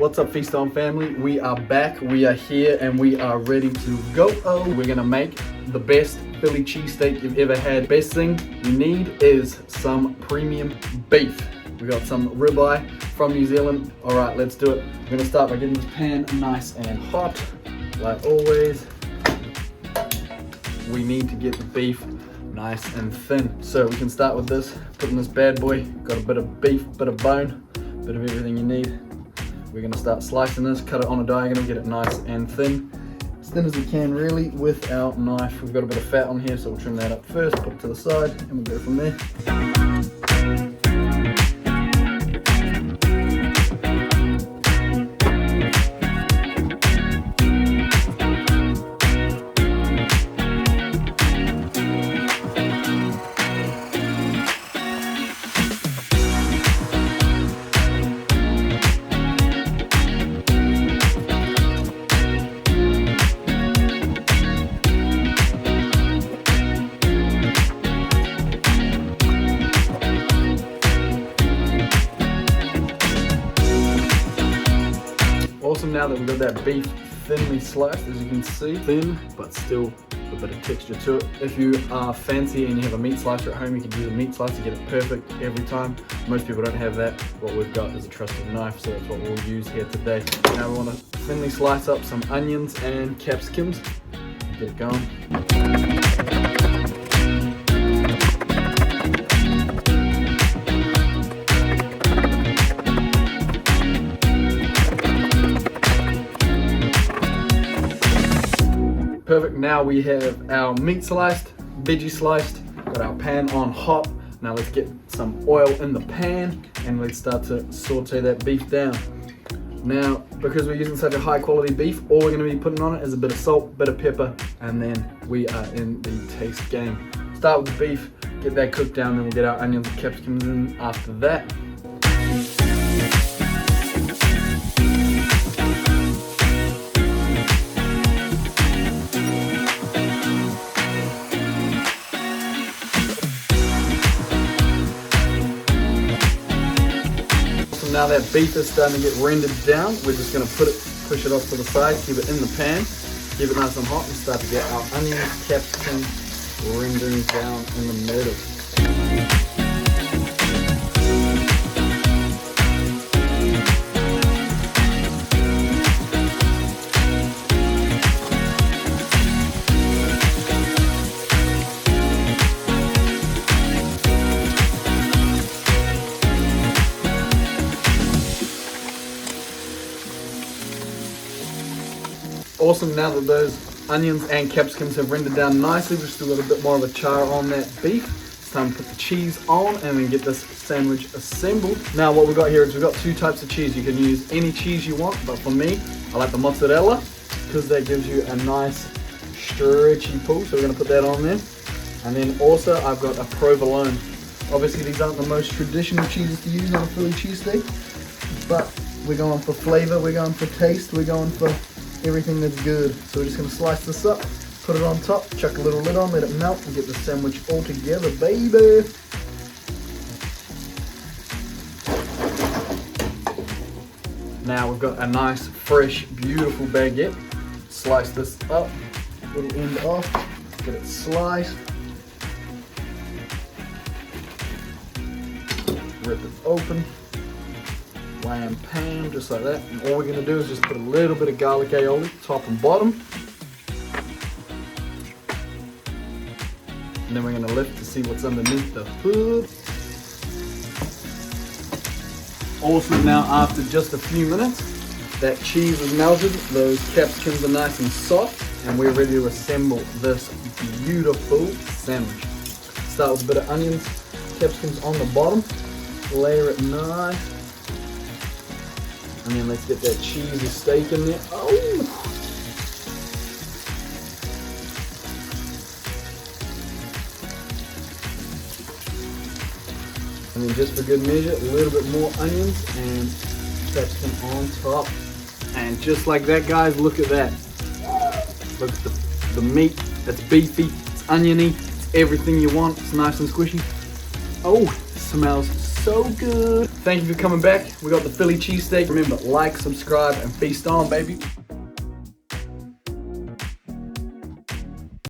What's up, Feast On family? We are back, we are here, and we are ready to go. We're gonna make the best Philly cheesesteak you've ever had. Best thing you need is some premium beef. We got some ribeye from New Zealand. All right, let's do it. We're gonna start by getting this pan nice and hot, like always. We need to get the beef nice and thin. So we can start with this, putting this bad boy, got a bit of beef, bit of bone, bit of everything you need. We're gonna start slicing this, cut it on a diagonal, get it nice and thin. As thin as we can really with our knife. We've got a bit of fat on here, so we'll trim that up first, put it to the side, and we'll go from there. Awesome, now that we've got that beef thinly sliced, as you can see, thin but still a bit of texture to it. If you are fancy and you have a meat slicer at home, you can use a meat slicer, get it perfect every time. Most people don't have that. What we've got is a trusted knife, so that's what we'll use here today. Now we want to thinly slice up some onions and capsicums. Get it going. Perfect, now we have our meat sliced, veggie sliced, got our pan on hot. Now let's get some oil in the pan and let's start to saute that beef down. Now, because we're using such a high quality beef, all we're gonna be putting on it is a bit of salt, bit of pepper, and then we are in the taste game. Start with the beef, get that cooked down, then we'll get our onions and capsicums in after that. Now that beef is starting to get rendered down, we're just going to push it off to the side, keep it in the pan, keep it nice and hot, and start to get our onions, capsicum rendering down in the middle. Awesome, now that those onions and capsicums have rendered down nicely, we've still got a bit more of a char on that beef. It's time to put the cheese on and then get this sandwich assembled. Now what we've got here is we've got two types of cheese. You can use any cheese you want, but for me, I like the mozzarella because that gives you a nice stretchy pull. So we're gonna put that on there. And then also I've got a provolone. Obviously these aren't the most traditional cheeses to use on a Philly cheesesteak, but we're going for flavor, we're going for taste, we're going for everything that's good. So we're just gonna slice this up, put it on top, chuck a little lid on, let it melt, and get the sandwich all together, baby. Now we've got a nice, fresh, beautiful baguette. Slice this up, little end off, get it sliced. Rip it open. Wham, pam, just like that. And all we're gonna do is just put a little bit of garlic aioli, top and bottom. And then we're gonna lift to see what's underneath the hood. Awesome, now after just a few minutes, that cheese is melted, those capsicums are nice and soft, and we're ready to assemble this beautiful sandwich. Start with a bit of onions, capsicums on the bottom, layer it nice. And then let's get that cheesy steak in there. Oh! And then just for good measure, a little bit more onions and capsicum on top. And just like that, guys, look at that. Look at the meat. It's beefy, it's oniony, it's everything you want. It's nice and squishy. Oh, smells so good. Thank you for coming back. We got the Philly cheesesteak. Remember, like, subscribe, and feast on, baby.